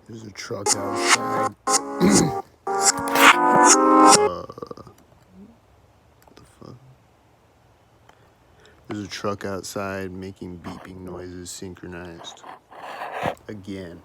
There's a truck outside. What the fuck? There's a truck outside making beeping noises synchronized. Again.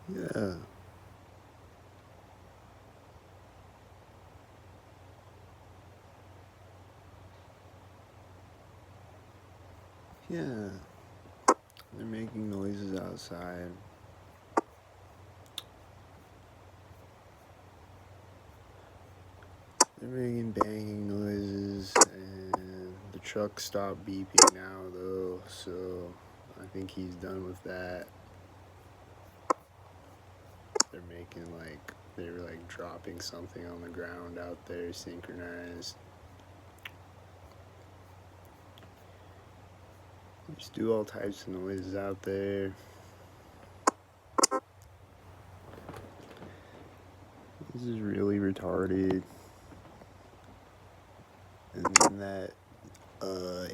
Yeah. Yeah. They're making noises outside. They're making banging noises, and the truck stopped beeping now, though, so I think he's done with that. They're making they were dropping something on the ground out there, synchronized. Just do all types of noises out there. This is really retarded. And then that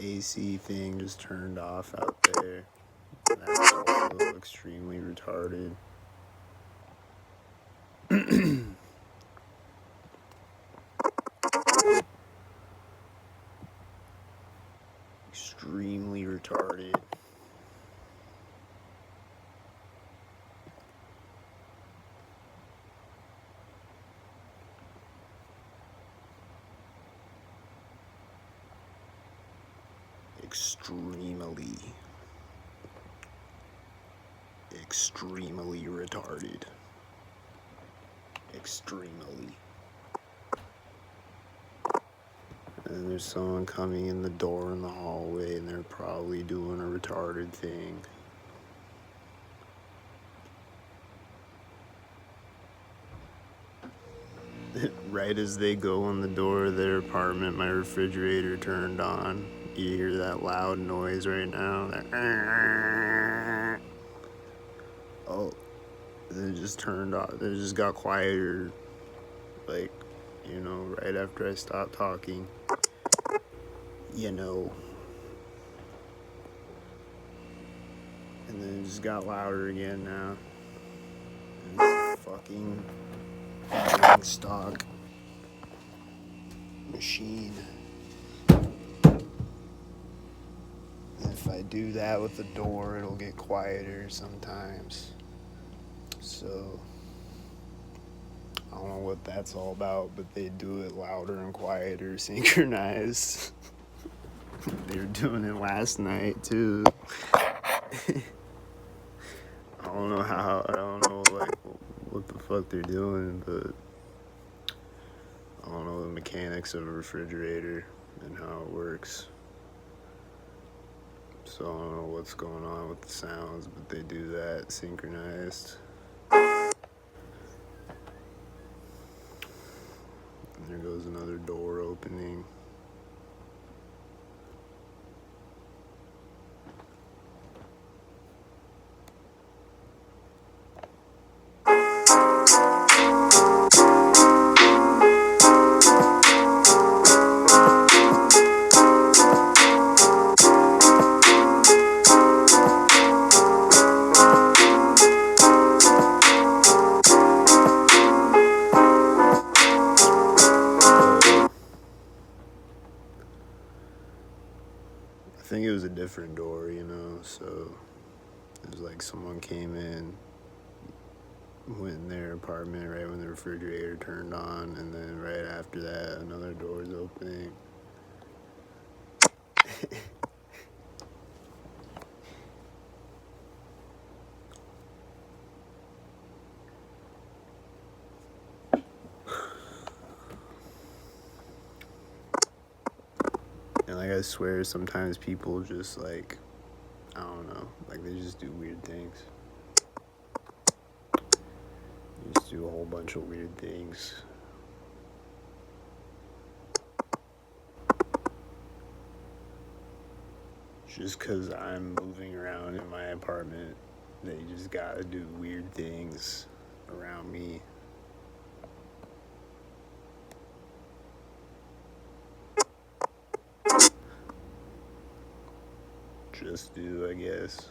AC thing just turned off out there. And that's also extremely retarded. Extremely retarded. Extremely retarded. Extremely. And there's someone coming in the door in the hallway, and they're probably doing a retarded thing. Right as they go in the door of their apartment, my refrigerator turned on. You hear that loud noise right now? Oh, it just turned off. It just got quieter, right after I stopped talking. And then it just got louder again now. And fucking rolling stock machine. And if I do that with the door, it'll get quieter sometimes. So I don't know what that's all about, but they do it louder and quieter, synchronized. They were doing it last night too. I don't know like what the fuck they're doing, but I don't know the mechanics of a refrigerator and how it works. So I don't know what's going on with the sounds, but they do that synchronized. And there goes another door opening. I think it was a different door, so it was like someone came in, went in their apartment right when the refrigerator turned on, and then right after that, another door was opening. And like, I swear, sometimes people just like, I don't know, like they just do weird things. They just do a whole bunch of weird things. Just because I'm moving around in my apartment, they just gotta do weird things around me. Just do, I guess.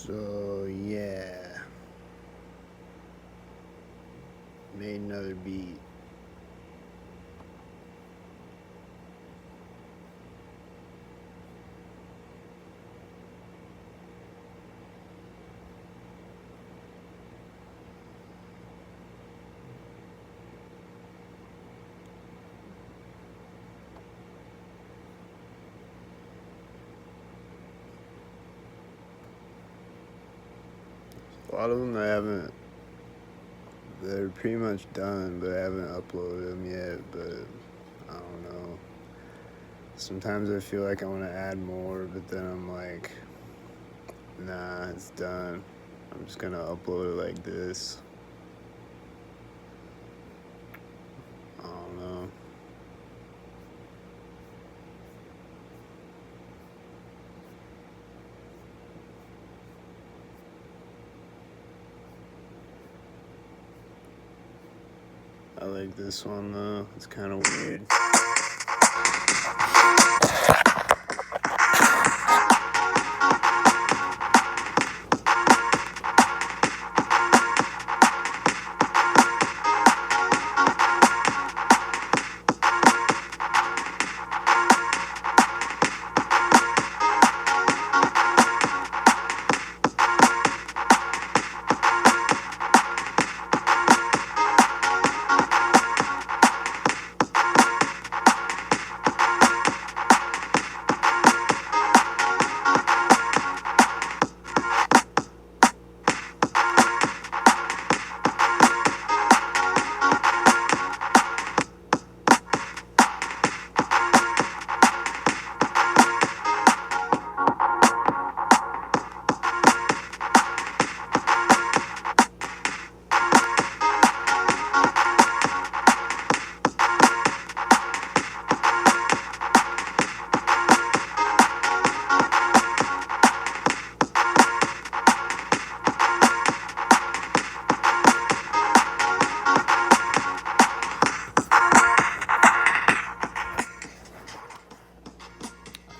So yeah, made another beat. A lot of them I haven't they're pretty much done, but I haven't uploaded them yet. But I don't know. Sometimes I feel like I want to add more, but then I'm like, nah, it's done. I'm just gonna upload it like this. I don't know. I like this one though. It's kind of weird.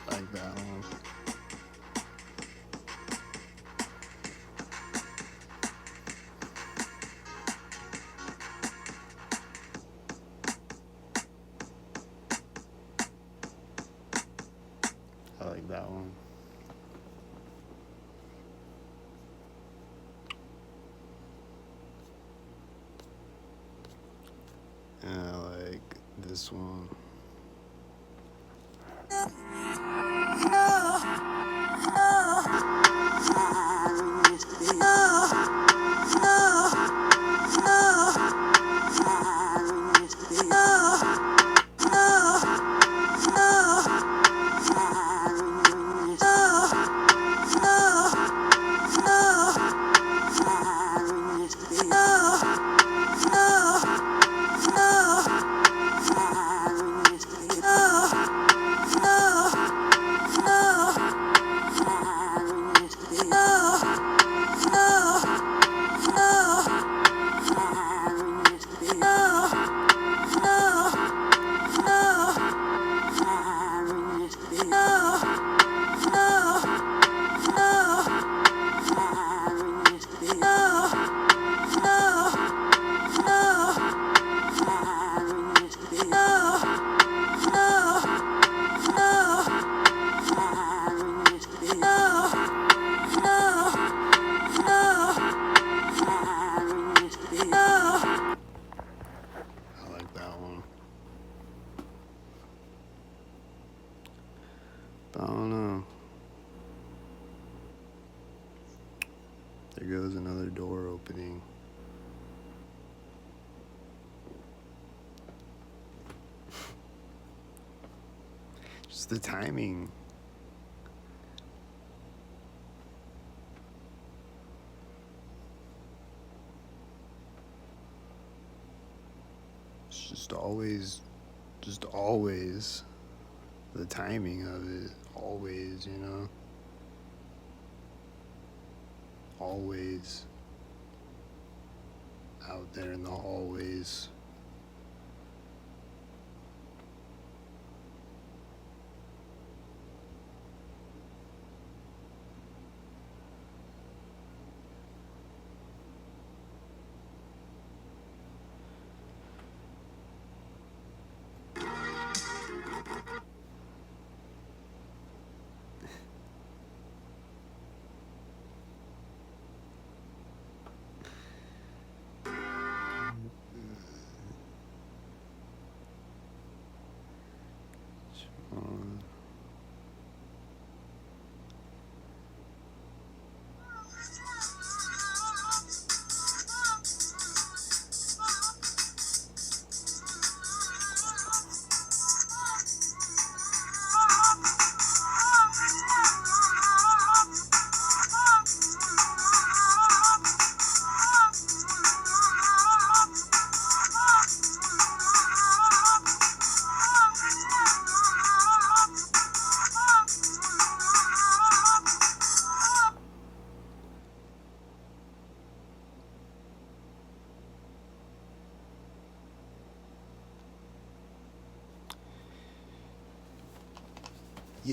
Like that one. I like that one. And I like this one. I like that one. But I don't know. There goes another door opening. Just the timing. It's just always the timing of it. Always, you know? Always out there in the hallways.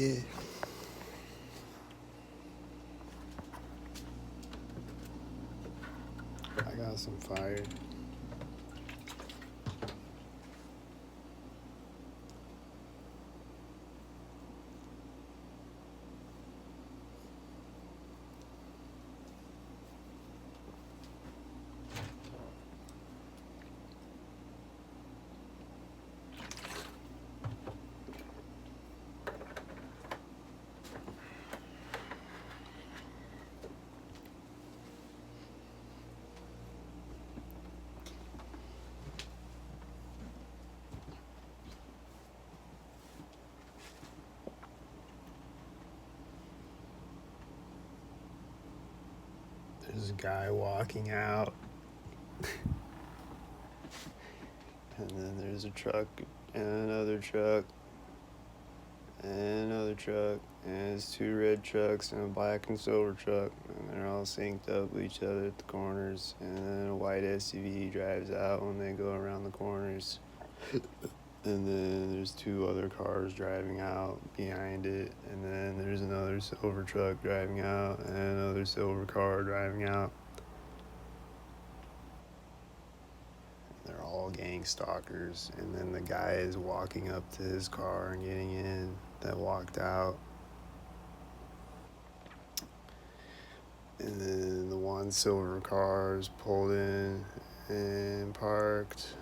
yeah. I got some fire. There's a guy walking out, and then there's a truck, and another truck, and another truck, and it's two red trucks and a black and silver truck, and they're all synced up with each other at the corners, and then a white SUV drives out when they go around the corners. And then there's two other cars driving out behind it, and then there's another silver truck driving out, and another silver car driving out. They're all gang stalkers, and then the guy is walking up to his car and getting in that walked out. And then the one silver car is pulled in and parked.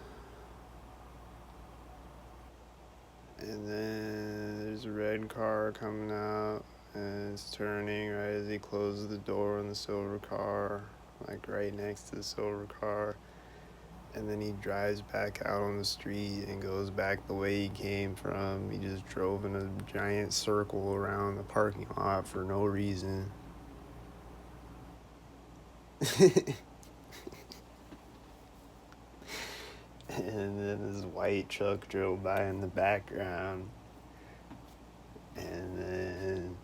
And then there's a red car coming out, and it's turning right as he closes the door on the silver car, like right next to the silver car. And then he drives back out on the street and goes back the way he came from. He just drove in a giant circle around the parking lot for no reason. And then this white truck drove by in the background. And then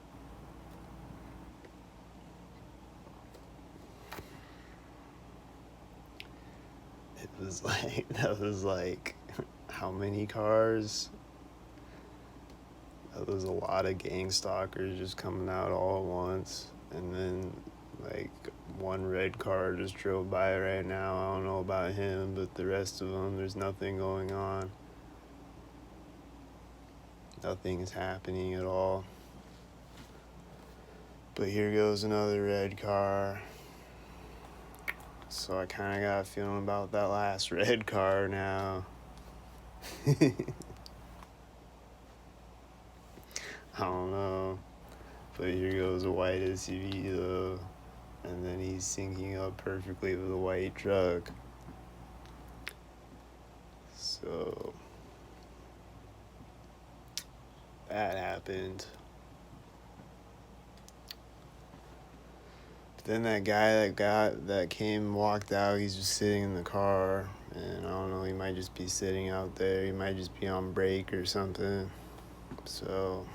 that was like, how many cars? That was a lot of gang stalkers just coming out all at once. And then, like, one red car just drove by right now. I don't know about him, but the rest of them, there's nothing going on. Nothing is happening at all. But here goes another red car. So I kind of got a feeling about that last red car now. I don't know. But here goes a white SUV though. And then he's syncing up perfectly with a white truck. So that happened. But then that guy that came walked out, he's just sitting in the car, and I don't know, he might just be sitting out there, he might just be on break or something. So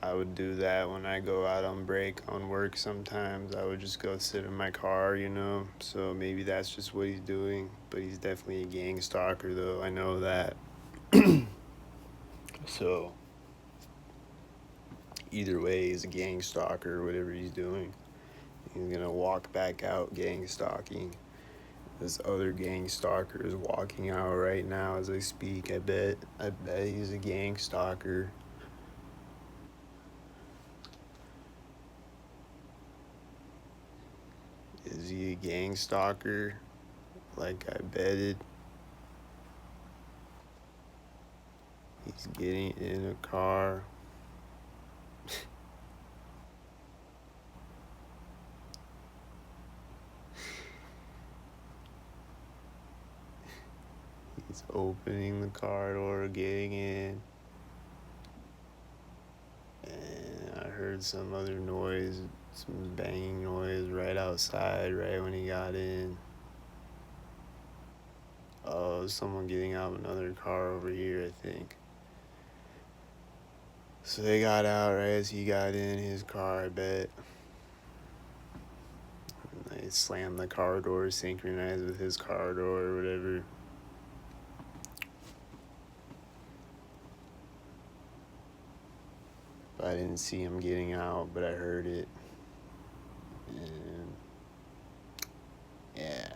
I would do that when I go out on break on work sometimes. I would just go sit in my car, So maybe that's just what he's doing. But he's definitely a gang stalker, though. I know that. So either way, he's a gang stalker, whatever he's doing. He's going to walk back out gang stalking. This other gang stalker is walking out right now as I speak. I bet he's a gang stalker. Is he a gang stalker? Like I betted. He's getting in a car. He's opening the car door, getting in. And I heard some other noise, some banging noise right outside, right when he got in. Oh, someone getting out of another car over here, I think. So they got out right as he got in his car, I bet. And they slammed the car door, synchronized with his car door or whatever. I didn't see him getting out, but I heard it. And yeah.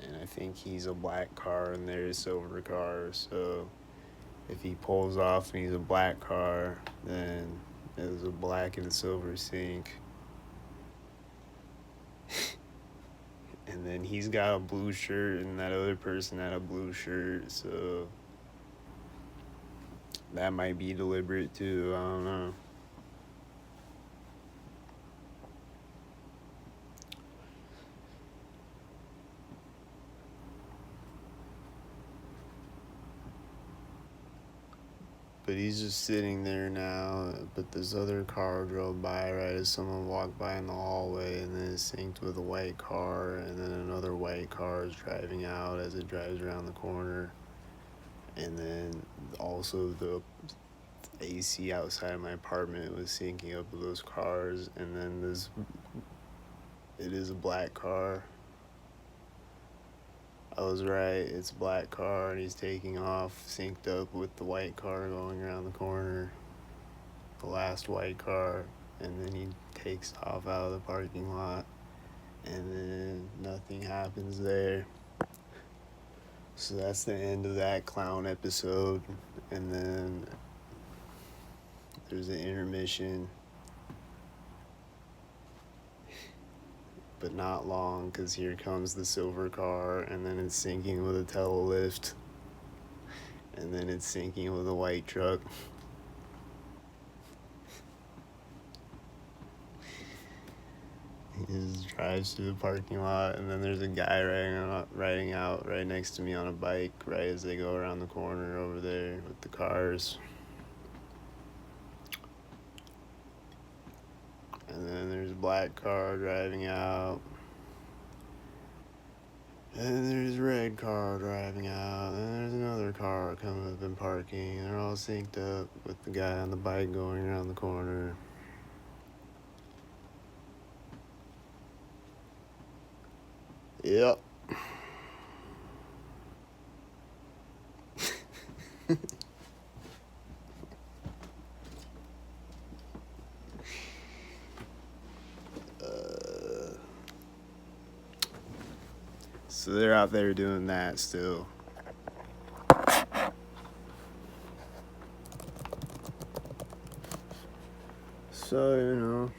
And I think he's a black car and they're a silver car. So if he pulls off and he's a black car, then there's a black and a silver sync. And then he's got a blue shirt and that other person had a blue shirt. So that might be deliberate too. I don't know. But he's just sitting there now. But this other car drove by right as someone walked by in the hallway, and then it synced with a white car, and then another white car is driving out as it drives around the corner. And then also the AC outside my apartment was syncing up with those cars, and then it is a black car. I was right, it's a black car, and he's taking off, synced up with the white car going around the corner, the last white car, and then he takes off out of the parking lot, and then nothing happens there. So that's the end of that clown episode, and then there's an intermission, but not long, because here comes the silver car, and then it's syncing with a telelift, and then it's syncing with a white truck. He just drives through the parking lot, and then there's a guy riding out right next to me on a bike right as they go around the corner over there with the cars. And then there's a black car driving out. And there's a red car driving out. And there's another car coming up and parking. And they're all synced up with the guy on the bike going around the corner. Yep. So they're out there doing that still. So, you know.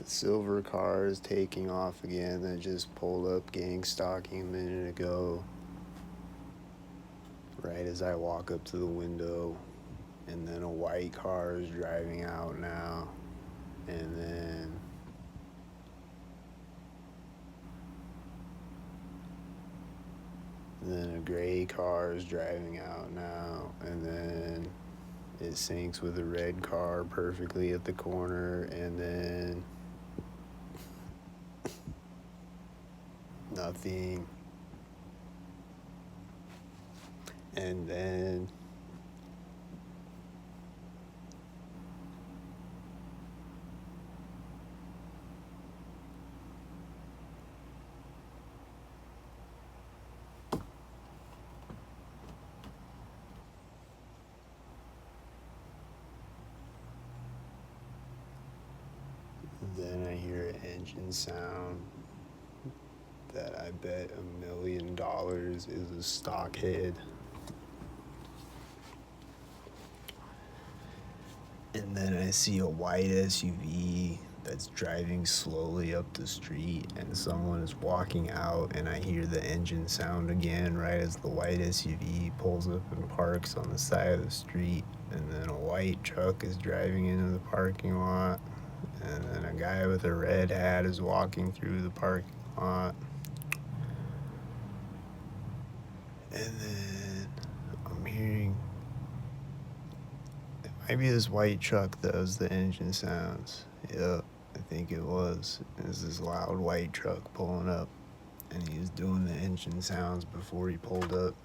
The silver car is taking off again. That just pulled up gang stalking a minute ago. Right as I walk up to the window. And then a white car is driving out now. And then a gray car is driving out now. And then it syncs with a red car perfectly at the corner. And then nothing. And then I hear an engine sound that I bet $1 million is a stockhead. And then I see a white SUV that's driving slowly up the street, and someone is walking out, and I hear the engine sound again right as the white SUV pulls up and parks on the side of the street. And then a white truck is driving into the parking lot, and then a guy with a red hat is walking through the parking lot. And then I'm hearing, it might be this white truck that does the engine sounds. Yep, I think it was. It's this loud white truck pulling up, and he was doing the engine sounds before he pulled up.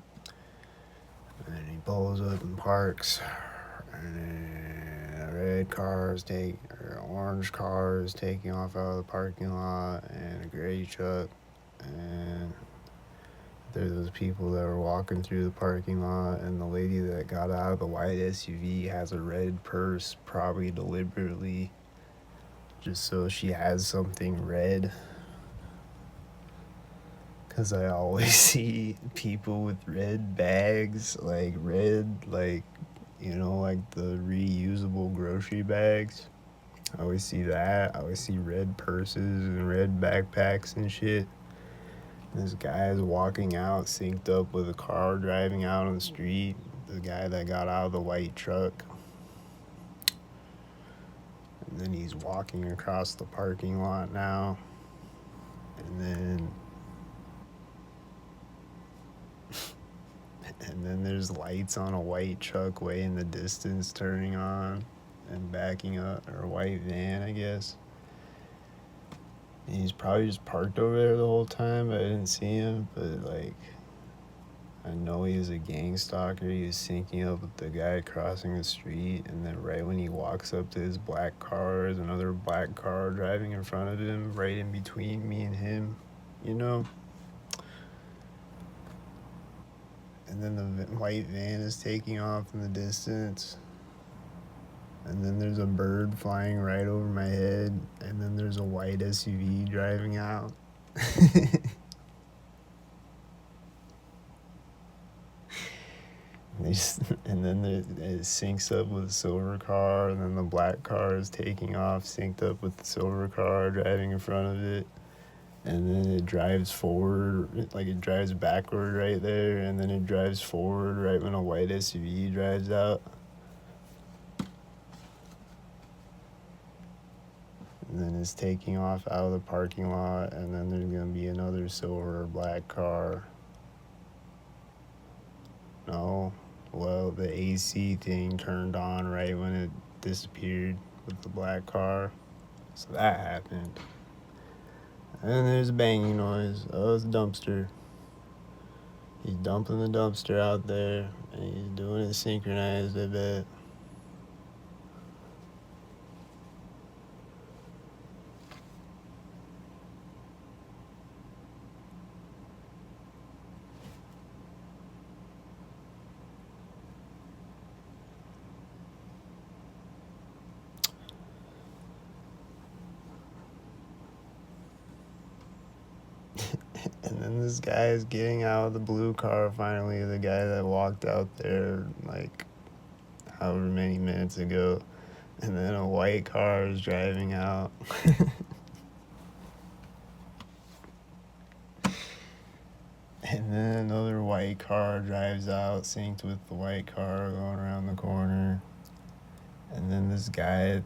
And then he pulls up and parks, and then a red car is taking, or an orange car is taking off out of the parking lot, and a gray truck, and there's those people that were walking through the parking lot, and the lady that got out of the white SUV has a red purse, probably deliberately, just so she has something red. Because I always see people with red bags, like red, like, you know, like the reusable grocery bags. I always see that. I always see red purses and red backpacks and shit. This guy is walking out, synced up with a car driving out on the street. The guy that got out of the white truck. And then he's walking across the parking lot now. And then there's lights on a white truck way in the distance turning on and backing up, or a white van, I guess. And he's probably just parked over there the whole time, but I didn't see him. But, like, I know he was a gang stalker. He was syncing up with the guy crossing the street, and then right when he walks up to his black car, there's another black car driving in front of him, right in between me and him, you know? And then the white van is taking off in the distance. And then there's a bird flying right over my head. And then there's a white SUV driving out. And then it syncs up with the silver car. And then the black car is taking off, synced up with the silver car driving in front of it. And then it drives forward, like it drives backward right there, and then it drives forward right when a white SUV drives out. And then it's taking off out of the parking lot, and then there's going to be another silver or black car. No, well, the AC thing turned on right when it disappeared with the black car. So that happened. And then there's a banging noise. Oh, it's a dumpster. He's dumping the dumpster out there, and he's doing it synchronized, I bet. And then this guy is getting out of the blue car finally, the guy that walked out there like however many minutes ago. And then a white car is driving out. And then another white car drives out, synced with the white car going around the corner. And then this guy,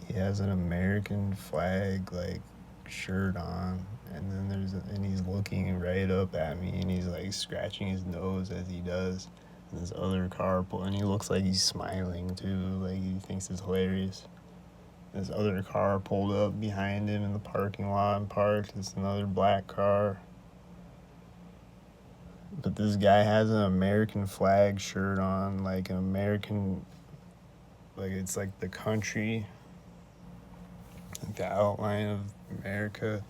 he has an American flag like shirt on, and then and he's looking right up at me, and he's like scratching his nose as he does. And this other car and he looks like he's smiling too, like he thinks it's hilarious. This other car pulled up behind him in the parking lot and parked. It's another black car. But this guy has an American flag shirt on, like an American, like it's like the country, like the outline of America,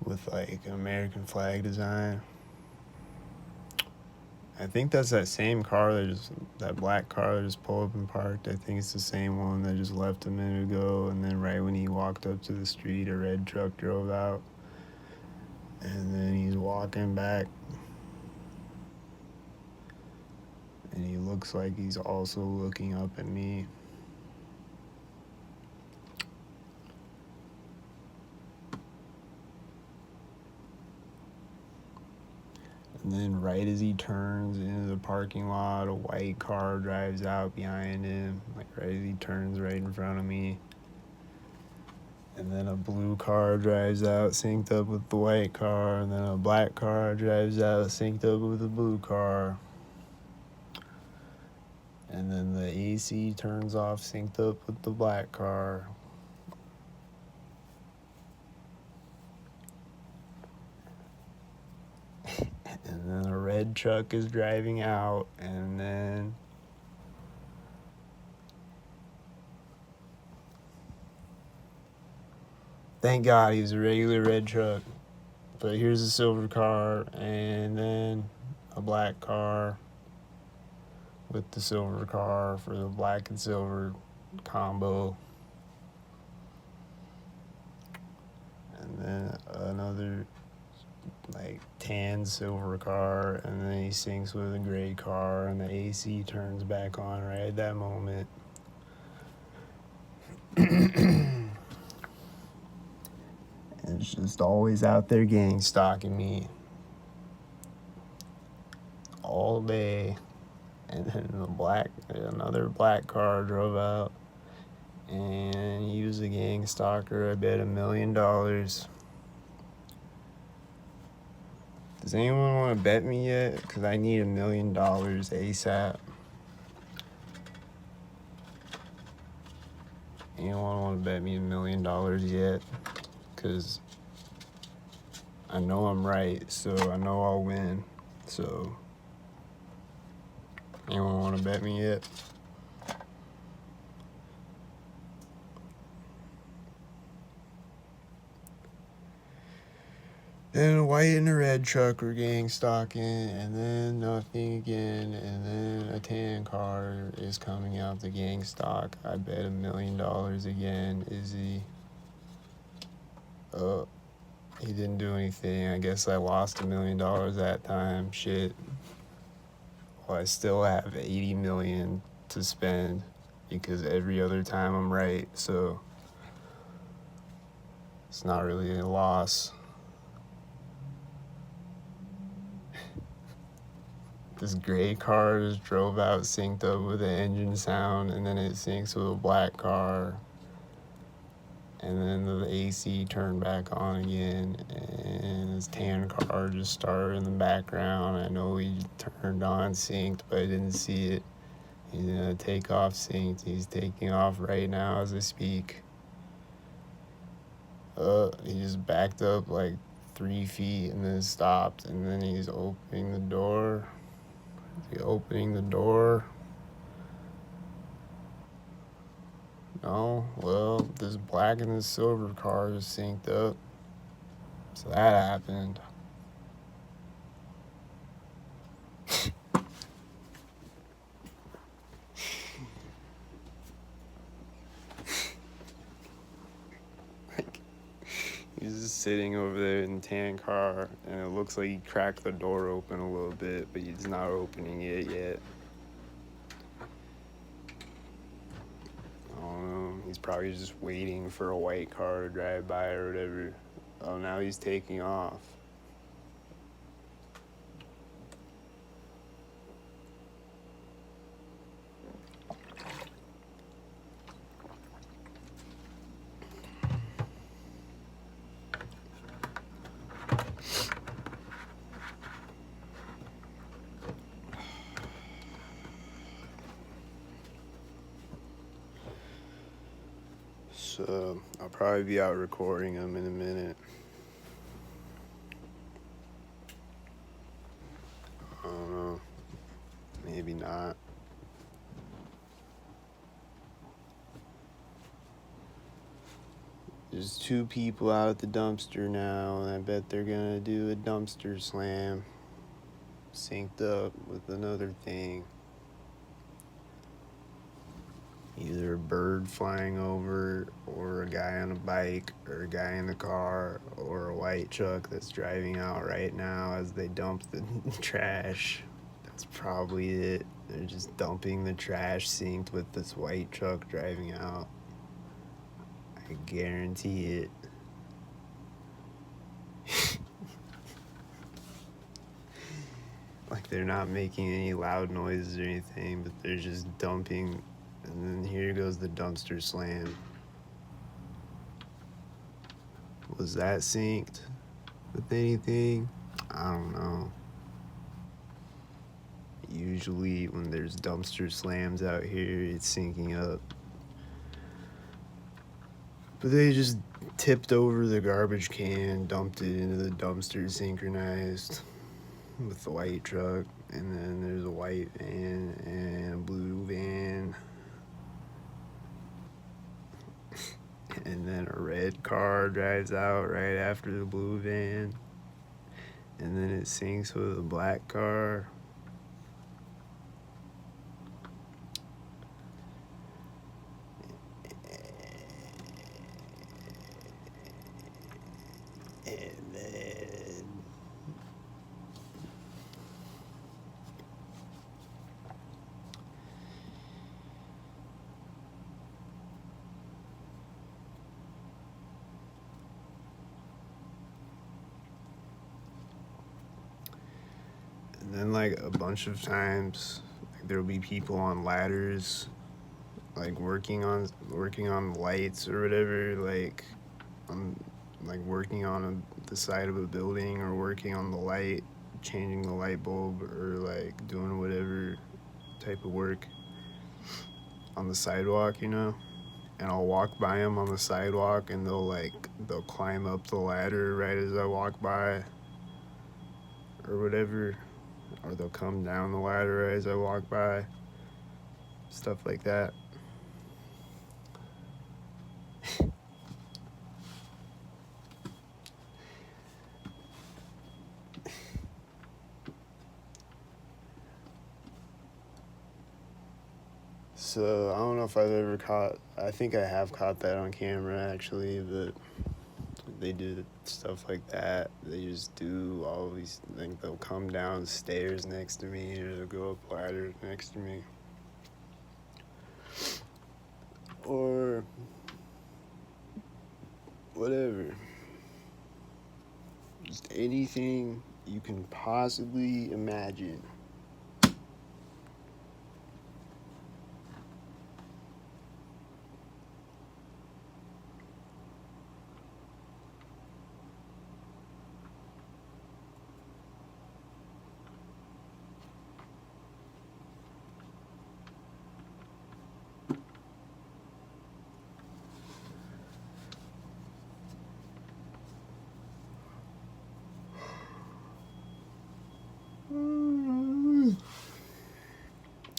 with like an American flag design. I think that's that same car that black car that just pulled up and parked. I think it's the same one that just left a minute ago, and then right when he walked up to the street, a red truck drove out, and then he's walking back, and he looks like he's also looking up at me. And then right as he turns into the parking lot, a white car drives out behind him, like right as he turns right in front of me. And then a blue car drives out, synced up with the white car, and then a black car drives out, synced up with the blue car. And then the AC turns off, synced up with the black car. And then a red truck is driving out, and then thank God he was a regular red truck. But here's a silver car, and then a black car with the silver car for the black and silver combo. And then another like tan silver car, and then he syncs with a gray car, and the AC turns back on right at that moment. And it's just always out there gang stalking me all day. And then another black car drove out, and he was a gang stalker. I bet $1 million. Does anyone want to bet me yet? Because I need $1 million ASAP. Anyone want to bet me $1 million yet? Because I know I'm right, so I know I'll win. So, anyone want to bet me yet? Then a white and a red truck were gang stalking, and then nothing again, and then a tan car is coming out the gang stalk. I bet $1 million again. Izzy. He didn't do anything. I guess I lost $1 million that time. Shit. Well, I still have 80 million to spend because every other time I'm right, so it's not really a loss. This gray car just drove out, synced up with the engine sound, and then it syncs with a black car. And then the AC turned back on again, and this tan car just started in the background. I know he turned on synced, but I didn't see it. He's gonna take off synced. He's taking off right now as I speak. He just backed up like 3 feet and then stopped, and then he's opening the door. No, well, this black and this silver car is synced up. So that happened. He's just sitting over there in the tan car, and it looks like he cracked the door open a little bit, but he's not opening it yet. I don't know. He's probably just waiting for a white car to drive by or whatever. Oh, now he's taking off. So I'll probably be out recording him in a minute. I don't know. Maybe not. There's 2 people out at the dumpster now, and I bet they're gonna do a dumpster slam. Synced up with another thing. Either a bird flying over, or a guy on a bike, or a guy in the car, or a white truck that's driving out right now as they dump the trash. That's probably it. They're just dumping the trash synced with this white truck driving out. I guarantee it. Like, they're not making any loud noises or anything, but they're just dumping. And then here goes the dumpster slam. Was that synced with anything? I don't know. Usually when there's dumpster slams out here, it's syncing up. But they just tipped over the garbage can, dumped it into the dumpster synchronized with the white truck. And then there's a white van and a blue van. And then a red car drives out right after the blue van. And then it syncs with a black car. And then like a bunch of times, like, there'll be people on ladders, like working on lights or whatever, like working on the side of a building, or working on the light, changing the light bulb, or like doing whatever type of work on the sidewalk, you know. And I'll walk by them on the sidewalk, and they'll climb up the ladder right as I walk by, or whatever. Or they'll come down the ladder as I walk by. Stuff like that. So I don't know if I've ever I think I have caught that on camera actually, but they do stuff like that. They just do all these, like, they'll come down stairs next to me, or they'll go up ladders next to me. Or whatever. Just anything you can possibly imagine.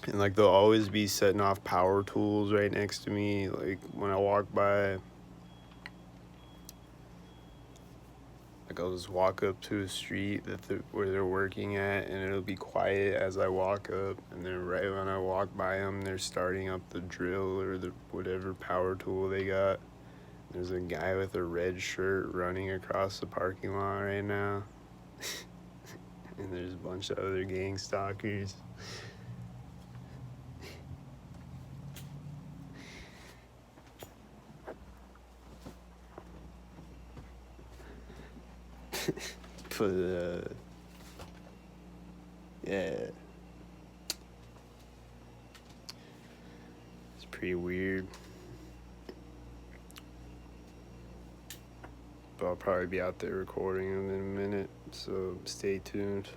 And like, they'll always be setting off power tools right next to me, like when I walk by. Like, I'll just walk up to a street where they're working at, and it'll be quiet as I walk up, and then right when I walk by them, they're starting up the drill or the whatever power tool they got. There's a guy with a red shirt running across the parking lot right now. And there's a bunch of other gang stalkers. But yeah, it's pretty weird. But I'll probably be out there recording them in a minute, so stay tuned.